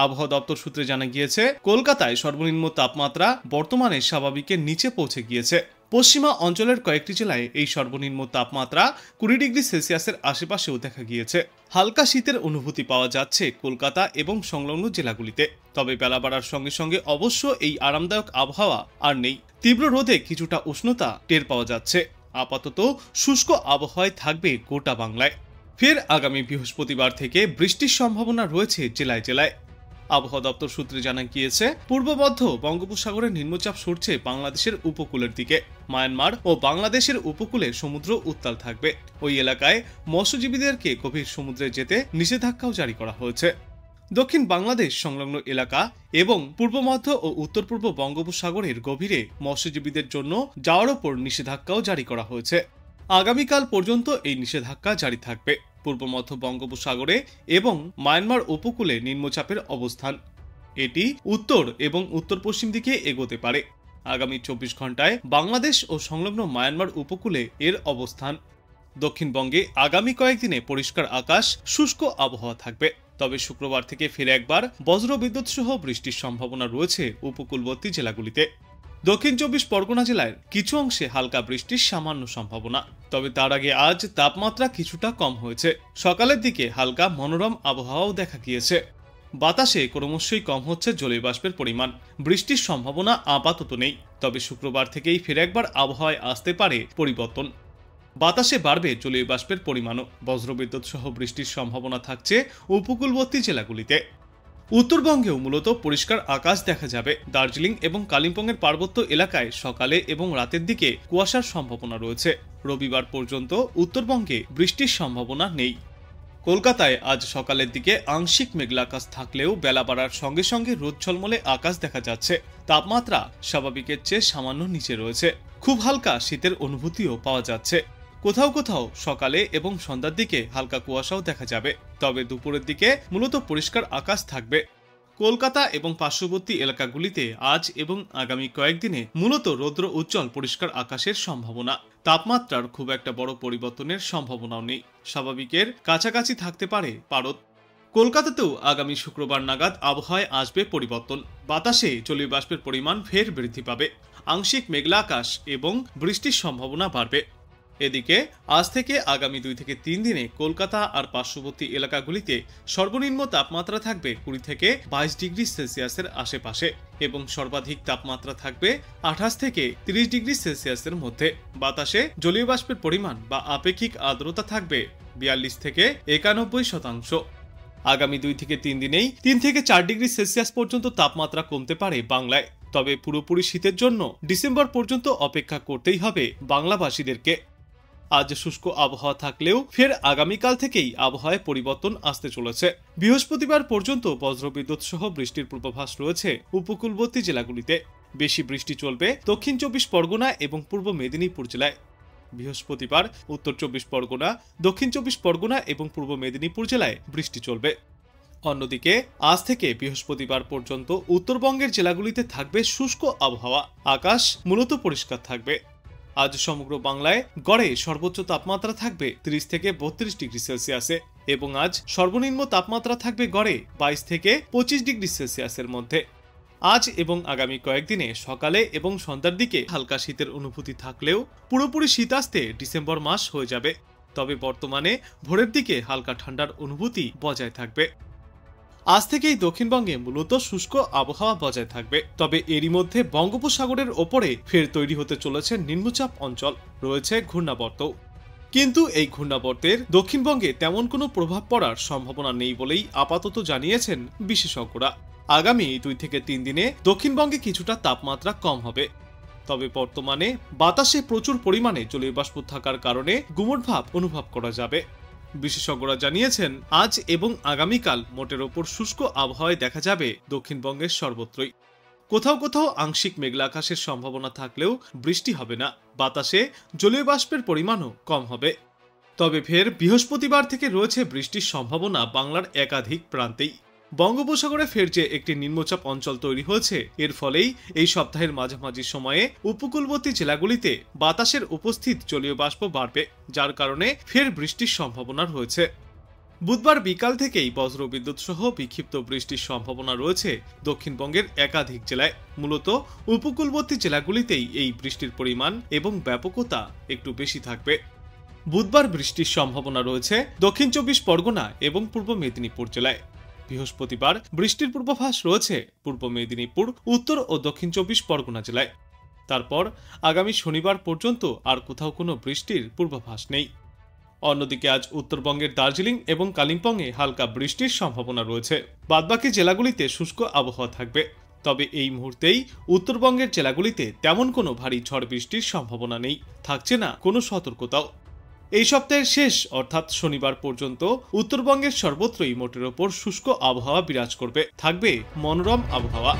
আবহাওয়া দপ্তর সূত্রে জানা গিয়েছে, কলকাতায় সর্বনিম্ন তাপমাত্রা বর্তমানে স্বাভাবিকের নিচে পৌঁছে গিয়েছে। পশ্চিমা অঞ্চলের কয়েকটি জেলায় এই সর্বনিম্ন তাপমাত্রা 20 ডিগ্রি সেলসিয়াসের আশেপাশেও দেখা গিয়েছে। হালকা শীতের অনুভূতি পাওয়া যাচ্ছে কলকাতা এবং সংলগ্ন জেলাগুলিতে। তবে বেলা বাড়ার সঙ্গে সঙ্গে অবশ্য এই আরামদায়ক আবহাওয়া আর নেই। তীব্র রোদে কিছুটা উষ্ণতা টের পাওয়া যাচ্ছে। আপাতত শুষ্ক আবহাওয়ায় থাকবে গোটা বাংলায়। ফের আগামী বৃহস্পতিবার থেকে বৃষ্টির সম্ভাবনা রয়েছে জেলায় জেলায়। আবহাওয়া দপ্তর সূত্রে জানা গিয়েছে, পূর্ব মধ্য বঙ্গোপসাগরের নিম্নচাপ সরছে বাংলাদেশের উপকূলের দিকে। মায়ানমার ও বাংলাদেশের উপকূলে সমুদ্র উত্তাল থাকবে। ওই এলাকায় মৎস্যজীবীদেরকে গভীর সমুদ্রে যেতে নিষেধাজ্ঞাও জারি করা হয়েছে। দক্ষিণ বাংলাদেশ সংলগ্ন এলাকা এবং পূর্ব মধ্য ও উত্তর পূর্ব বঙ্গোপসাগরের গভীরে মৎস্যজীবীদের জন্য যাওয়ার ওপর নিষেধাজ্ঞাও জারি করা হয়েছে। আগামীকাল পর্যন্ত এই নিষেধাজ্ঞা জারি থাকবে। পূর্ব মধ্য বঙ্গোপসাগরে এবং মায়ানমার উপকূলে নিম্নচাপের অবস্থান। এটি উত্তর এবং উত্তর পশ্চিম দিকে এগোতে পারে। আগামী 24 ঘন্টায় বাংলাদেশ ও সংলগ্ন মায়ানমার উপকূলে এর অবস্থান। দক্ষিণবঙ্গে আগামী কয়েকদিনে পরিষ্কার আকাশ, শুষ্ক আবহাওয়া থাকবে। তবে শুক্রবার থেকে ফিরে একবার বজ্রবিদ্যুৎ সহ বৃষ্টির সম্ভাবনা রয়েছে উপকূলবর্তী জেলাগুলিতে। দক্ষিণ 24 পরগনা জেলার কিছু অংশে হালকা বৃষ্টির সামান্য সম্ভাবনা। তবে তার আগে আজ তাপমাত্রা কিছুটা কম হয়েছে। সকালের দিকে হালকা মনোরম আবহাওয়াও দেখা গিয়েছে। বাতাসে ক্রমশই কম হচ্ছে জলীয় বাষ্পের পরিমাণ। বৃষ্টির সম্ভাবনা আপাতত নেই। তবে শুক্রবার থেকেই ফিরে একবার আবহাওয়ায় আসতে পারে পরিবর্তন। বাতাসে বাড়বে জলীয় বাষ্পের পরিমাণও। বজ্রবিদ্যুৎ সহ বৃষ্টির সম্ভাবনা থাকছে উপকূলবর্তী জেলাগুলিতে। উত্তরবঙ্গেও মূলত পরিষ্কার আকাশ দেখা যাবে। দার্জিলিং এবং কালিম্পংয়ের পার্বত্য এলাকায় সকালে এবং রাতের দিকে কুয়াশার সম্ভাবনা রয়েছে। রবিবার পর্যন্ত উত্তরবঙ্গে বৃষ্টির সম্ভাবনা নেই। কলকাতায় আজ সকালের দিকে আংশিক মেঘলা আকাশ থাকলেও বেলা বাড়ার সঙ্গে সঙ্গে রোদ ঝলমলে আকাশ দেখা যাচ্ছে। তাপমাত্রা স্বাভাবিকের চেয়ে সামান্য নিচে রয়েছে। খুব হালকা শীতের অনুভূতিও পাওয়া যাচ্ছে। কোথাও কোথাও সকালে এবং সন্ধ্যার দিকে হালকা কুয়াশাও দেখা যাবে। তবে দুপুরের দিকে মূলত পরিষ্কার আকাশ থাকবে। কলকাতা এবং পার্শ্ববর্তী এলাকাগুলিতে আজ এবং আগামী কয়েকদিনে মূলত রৌদ্র উজ্জ্বল পরিষ্কার আকাশের সম্ভাবনা। তাপমাত্রার খুব একটা বড় পরিবর্তনের সম্ভাবনাও নেই। স্বাভাবিকের কাছাকাছি থাকতে পারে পারদ। কলকাতাতেও আগামী শুক্রবার নাগাদ আবহাওয়ায় আসবে পরিবর্তন। বাতাসে জলীয় বাষ্পের পরিমাণ ফের বৃদ্ধি পাবে। আংশিক মেঘলা আকাশ এবং বৃষ্টির সম্ভাবনা বাড়বে। এদিকে আজ থেকে আগামী 2 থেকে 3 দিনে কলকাতা আর পার্শ্ববর্তী এলাকাগুলিতে সর্বনিম্ন তাপমাত্রা থাকবে 20 থেকে 22 ডিগ্রি সেলসিয়াসের আশেপাশে এবং সর্বাধিক তাপমাত্রা থাকবে 28 থেকে 30 ডিগ্রি সেলসিয়াসের মধ্যে। বাতাসে জলীয় বাষ্পের পরিমাণ বা আপেক্ষিক আর্দ্রতা থাকবে 42 থেকে 91%। আগামী 2 থেকে 3 দিনেই 3 থেকে 4 ডিগ্রি সেলসিয়াস পর্যন্ত তাপমাত্রা কমতে পারে বাংলায়। তবে পুরোপুরি শীতের জন্য ডিসেম্বর পর্যন্ত অপেক্ষা করতেই হবে বাংলাভাষীদেরকে। আজ শুষ্ক আবহাওয়া থাকলেও ফের আগামীকাল থেকেই আবহাওয়ায় পরিবর্তন আসতে চলেছে। বৃহস্পতিবার পর্যন্ত বজ্রবিদ্যুৎ সহ বৃষ্টির পূর্বাভাস রয়েছে উপকূলবর্তী জেলাগুলিতে। বেশি বৃষ্টি চলবে দক্ষিণ 24 পরগনা এবং পূর্ব মেদিনীপুর জেলায়। বৃহস্পতিবার উত্তর 24 পরগনা, দক্ষিণ 24 পরগনা এবং পূর্ব মেদিনীপুর জেলায় বৃষ্টি চলবে। অন্যদিকে আজ থেকে বৃহস্পতিবার পর্যন্ত উত্তরবঙ্গের জেলাগুলিতে থাকবে শুষ্ক আবহাওয়া। আকাশ মূলত পরিষ্কার থাকবে। আজ সমগ্র বাংলায় গড়ে সর্বোচ্চ তাপমাত্রা থাকবে 30 থেকে 32 ডিগ্রি সেলসিয়াসে এবং আজ সর্বনিম্ন তাপমাত্রা থাকবে গড়ে 22 থেকে 25 ডিগ্রি সেলসিয়াসের মধ্যে। আজ এবং আগামী কয়েকদিনে সকালে এবং সন্ধ্যার দিকে হালকা শীতের অনুভূতি থাকলেও পুরোপুরি শীত আসতে ডিসেম্বর মাস হয়ে যাবে। তবে বর্তমানে ভোরের দিকে হালকা ঠান্ডার অনুভূতি বজায় থাকবে। আজ থেকেই দক্ষিণবঙ্গে মূলত শুষ্ক আবহাওয়া বজায় থাকবে। তবে এরই মধ্যে বঙ্গোপসাগরের ওপরে ফের তৈরি হতে চলেছে নিম্নচাপ অঞ্চল, রয়েছে ঘূর্ণাবর্ত। কিন্তু এই ঘূর্ণাবর্তের দক্ষিণবঙ্গে তেমন কোনো প্রভাব পড়ার সম্ভাবনা নেই বলেই আপাতত জানিয়েছেন বিশেষজ্ঞরা। আগামী 2 থেকে 3 দিনে দক্ষিণবঙ্গে কিছুটা তাপমাত্রা কম হবে। তবে বর্তমানে বাতাসে প্রচুর পরিমাণে জলীয় বাষ্প থাকার কারণে গুমোট ভাব অনুভব করা যাবে। বিশেষজ্ঞরা জানিয়েছেন, আজ এবং আগামীকাল মোটের ওপর শুষ্ক আবহাওয়ায় দেখা যাবে দক্ষিণবঙ্গের সর্বত্রই। কোথাও কোথাও আংশিক মেঘলা আকাশের সম্ভাবনা থাকলেও বৃষ্টি হবে না। বাতাসে জলীয় বাষ্পের পরিমাণও কম হবে। তবে ফের বৃহস্পতিবার থেকে রয়েছে বৃষ্টির সম্ভাবনা বাংলার একাধিক প্রান্তেই। বঙ্গোপসাগরে ফের যে একটি নিম্নচাপ অঞ্চল তৈরি হয়েছে, এর ফলেই এই সপ্তাহের মাঝামাঝি সময়ে উপকূলবর্তী জেলাগুলিতে বাতাসের উপস্থিত জলীয় বাষ্প বাড়বে, যার কারণে ফের বৃষ্টির সম্ভাবনা রয়েছে। বুধবার বিকাল থেকেই বজ্রবিদ্যুৎ সহ বিক্ষিপ্ত বৃষ্টির সম্ভাবনা রয়েছে দক্ষিণবঙ্গের একাধিক জেলায়। মূলত উপকূলবর্তী জেলাগুলিতেই এই বৃষ্টির পরিমাণ এবং ব্যাপকতা একটু বেশি থাকবে। বুধবার বৃষ্টির সম্ভাবনা রয়েছে দক্ষিণ 24 পরগনা এবং পূর্ব মেদিনীপুর জেলায়। বৃহস্পতিবার বৃষ্টির পূর্বাভাস রয়েছে পূর্ব মেদিনীপুর, উত্তর ও দক্ষিণ 24 পরগনা জেলায়। তারপর আগামী শনিবার পর্যন্ত আর কোথাও কোনো বৃষ্টির পূর্বাভাস নেই। অন্যদিকে আজ উত্তরবঙ্গের দার্জিলিং এবং কালিম্পংয়ে হালকা বৃষ্টির সম্ভাবনা রয়েছে। বাদবাকি জেলাগুলিতে শুষ্ক আবহাওয়া থাকবে। তবে এই মুহূর্তেই উত্তরবঙ্গের জেলাগুলিতে তেমন কোনো ভারী ঝড় বৃষ্টির সম্ভাবনা নেই, থাকছে না কোনো সতর্কতাও। এই সপ্তাহের শেষ অর্থাৎ শনিবার পর্যন্ত উত্তরবঙ্গের সর্বত্রই মোটের ওপর শুষ্ক আবহাওয়া বিরাজ করবে, থাকবে মনোরম আবহাওয়া।